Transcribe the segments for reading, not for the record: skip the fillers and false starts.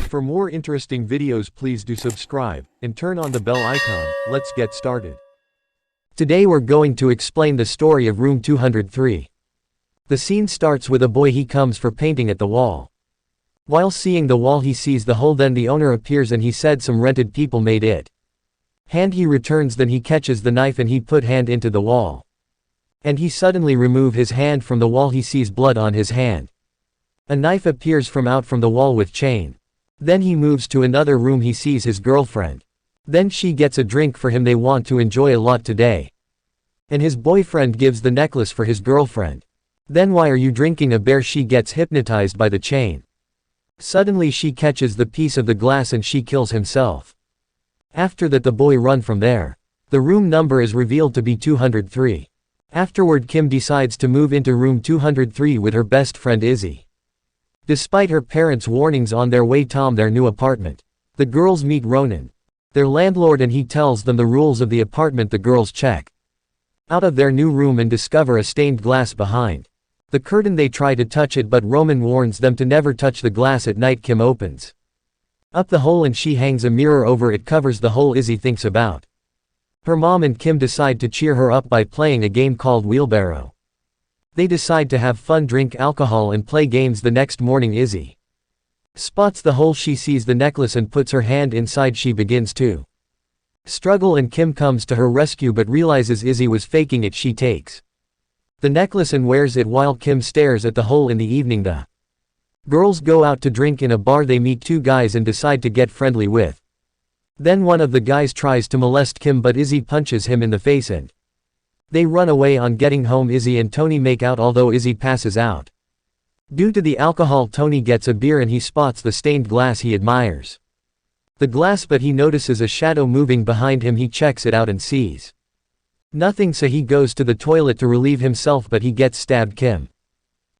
For more interesting videos please do subscribe, and turn on the bell icon. Let's get started. Today we're going to explain the story of room 203. The scene starts with a boy. He comes for painting at the wall. While seeing the wall he sees the hole, then the owner appears and he said some rented people made it. Hand he returns, then he catches the knife and he put hand into the wall. And he suddenly remove his hand from the wall, he sees blood on his hand. A knife appears from out from the wall with chain. Then he moves to another room, he sees his girlfriend. Then she gets a drink for him, they want to enjoy a lot today. And his boyfriend gives the necklace for his girlfriend. Then why are you drinking a bear? She gets hypnotized by the chain. Suddenly she catches the piece of the glass and she kills himself. After that the boy run from there. The room number is revealed to be 203. Afterward Kim decides to move into room 203 with her best friend Izzy. Despite her parents' warnings on their way to their new apartment, the girls meet Ronan, their landlord, and he tells them the rules of the apartment. The girls check out of their new room and discover a stained glass behind the curtain. They try to touch it, but Roman warns them to never touch the glass at night. Kim opens up the hole and she hangs a mirror over it, covers the hole. Izzy thinks about her mom and Kim decide to cheer her up by playing a game called Wheelbarrow. They decide to have fun, drink alcohol and play games. The next morning Izzy spots the hole. She sees the necklace and puts her hand inside. She begins to struggle and Kim comes to her rescue but realizes Izzy was faking it. She takes the necklace and wears it while Kim stares at the hole. In the evening the girls go out to drink in a bar. They meet two guys and decide to get friendly with. Then one of the guys tries to molest Kim but Izzy punches him in the face and they run away. On getting home Izzy and Tony make out, although Izzy passes out due to the alcohol. Tony gets a beer and he spots the stained glass. He admires the glass but he notices a shadow moving behind him. He checks it out and sees nothing, so he goes to the toilet to relieve himself but he gets stabbed. Kim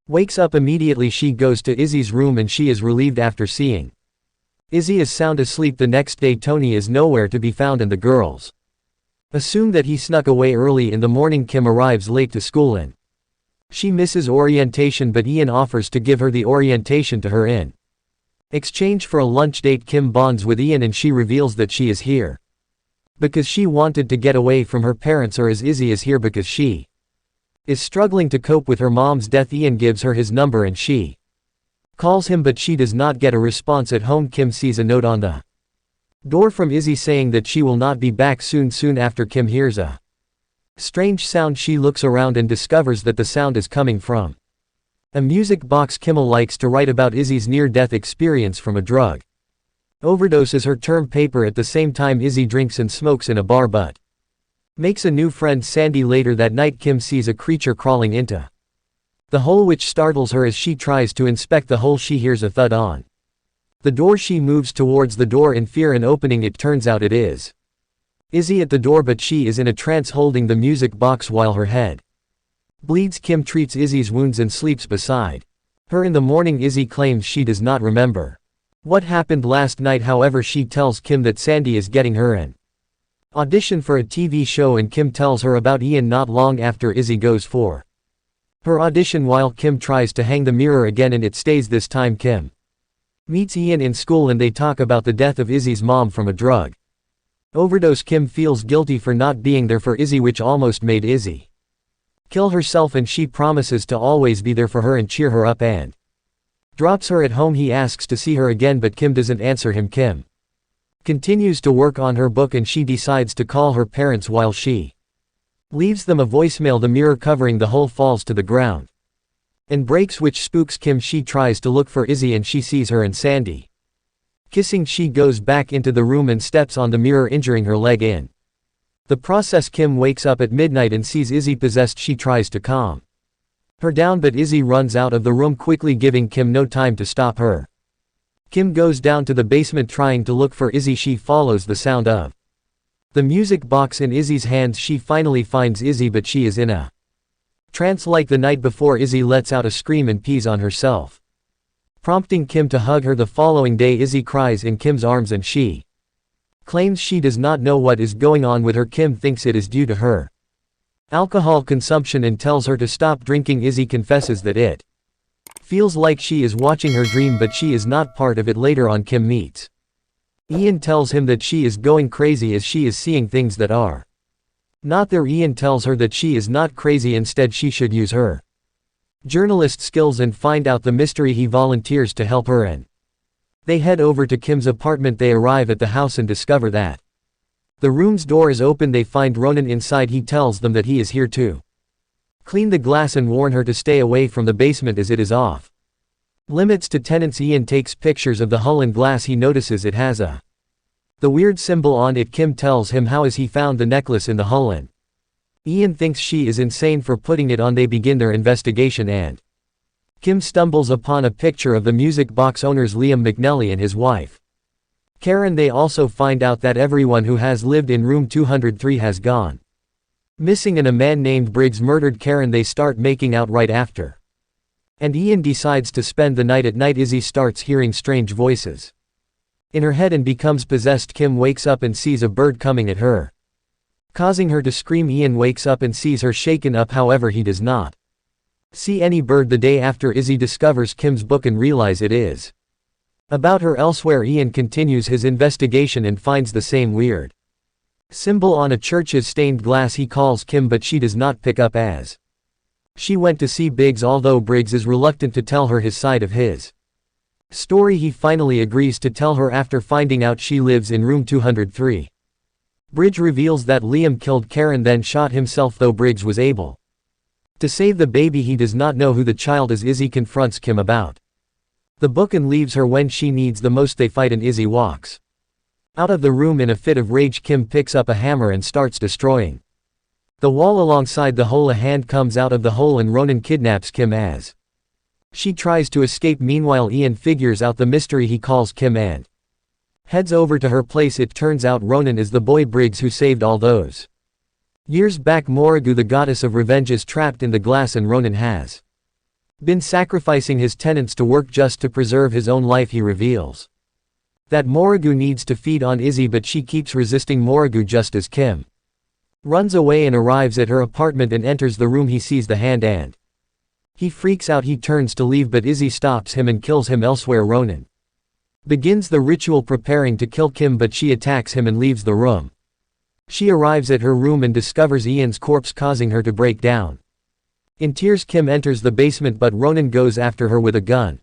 wakes up immediately. She goes to Izzy's room and she is relieved after seeing Izzy is sound asleep. The next day Tony is nowhere to be found and the girls assume that he snuck away. Early in the morning Kim arrives late to school and she misses orientation, but Ian offers to give her the orientation to her in exchange for a lunch date. Kim bonds with Ian and she reveals that she is here because she wanted to get away from her parents, or as Izzy is here because she is struggling to cope with her mom's death. Ian gives her his number and she calls him but she does not get a response. At home Kim sees a note on the door from Izzy saying that she will not be back soon. Soon after Kim hears a strange sound. She looks around and discovers that the sound is coming from a music box. Kimmel likes to write about Izzy's near-death experience from a drug overdose as her term paper. At the same time Izzy drinks and smokes in a bar but makes a new friend, Sandy. Later that night Kim sees a creature crawling into the hole which startles her. As she tries to inspect the hole she hears a thud on the door. She moves towards the door in fear and opening it. Turns out it is Izzy at the door, but she is in a trance holding the music box while her head bleeds. Kim treats Izzy's wounds and sleeps beside her. In the morning Izzy claims she does not remember what happened last night. However, she tells Kim that Sandy is getting her an audition for a TV show and Kim tells her about Ian. Not long after Izzy goes for her audition while Kim tries to hang the mirror again and it stays. This time Kim meets Ian in school and they talk about the death of Izzy's mom from a drug overdose. Kim feels guilty for not being there for Izzy, which almost made Izzy kill herself, and she promises to always be there for her and cheer her up and drops her at home. He asks to see her again but Kim doesn't answer him. Kim continues to work on her book and she decides to call her parents. While she leaves them a voicemail, the mirror covering the hole falls to the ground and breaks, which spooks Kim. She tries to look for Izzy and she sees her and Sandy kissing. She goes back into the room and steps on the mirror, injuring her leg. In the process Kim wakes up at midnight and sees Izzy possessed. She tries to calm her down but Izzy runs out of the room quickly, giving Kim no time to stop her. Kim goes down to the basement trying to look for Izzy. She follows the sound of the music box in Izzy's hands. She finally finds Izzy but she is in a trance like the night before. Izzy lets out a scream and pees on herself, prompting Kim to hug her. The following day Izzy cries in Kim's arms and she claims she does not know what is going on with her. Kim thinks it is due to her alcohol consumption and tells her to stop drinking. Izzy confesses that it Feels like she is watching her dream but she is not part of it. Later on Kim meets Ian, tells him that she is going crazy as she is seeing things that are not there. Ian tells her that she is not crazy, instead she should use her journalist skills and find out the mystery. He volunteers to help her and they head over to Kim's apartment. They arrive at the house and discover that the room's door is open. They find Ronan inside. He tells them that he is here to clean the glass and warn her to stay away from the basement as it is off limits to tenants. Ian takes pictures of the hull and glass. He notices it has the weird symbol on it. Kim tells him how as he found the necklace in the hull and Ian thinks she is insane for putting it on. They begin their investigation and Kim stumbles upon a picture of the music box owners Liam McNally and his wife Karen. They also find out that everyone who has lived in room 203 has gone missing and a man named Briggs murdered Karen. They start making out right after and Ian decides to spend the night. At night Izzy starts hearing strange voices in her head and becomes possessed. Kim wakes up and sees a bird coming at her, causing her to scream. Ian wakes up and sees her shaken up, however he does not see any bird. The day after Izzy discovers Kim's book and realize it is about her. Elsewhere Ian continues his investigation and finds the same weird symbol on a church's stained glass. He calls Kim but she does not pick up as she went to see Biggs, although Briggs is reluctant to tell her his side of his story. He finally agrees to tell her after finding out she lives in room 203. Briggs reveals that Liam killed Karen then shot himself, though Briggs was able to save the baby. He does not know who the child is. Izzy confronts Kim about the book and leaves her when she needs the most. They fight and Izzy walks out of the room in a fit of rage. Kim picks up a hammer and starts destroying the wall alongside the hole. A hand comes out of the hole and Ronan kidnaps Kim as she tries to escape. Meanwhile Ian figures out the mystery. He calls Kim and heads over to her place. It turns out Ronan is the boy Briggs who saved all those years back. Morrigu, the goddess of revenge, is trapped in the glass and Ronan has been sacrificing his tenants to work just to preserve his own life. He reveals that Morrigu needs to feed on Izzy but she keeps resisting Morrigu. Just as Kim runs away and arrives at her apartment and enters the room, he sees the hand and he freaks out. He turns to leave but Izzy stops him and kills him. Elsewhere Ronan begins the ritual preparing to kill Kim but she attacks him and leaves the room. She arrives at her room and discovers Ian's corpse, causing her to break down. In tears Kim enters the basement but Ronan goes after her with a gun,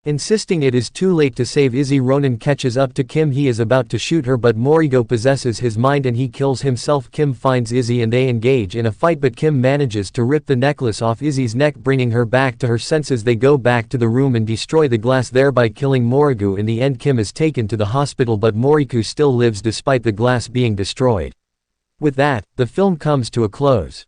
insisting it is too late to save Izzy. Ronan catches up to Kim. He is about to shoot her but Morrigu possesses his mind and he kills himself. Kim finds Izzy and they engage in a fight but Kim manages to rip the necklace off Izzy's neck, bringing her back to her senses. They go back to the room and destroy the glass, thereby killing Morrigu. In the end Kim is taken to the hospital but Morrigu still lives despite the glass being destroyed. With that, the film comes to a close.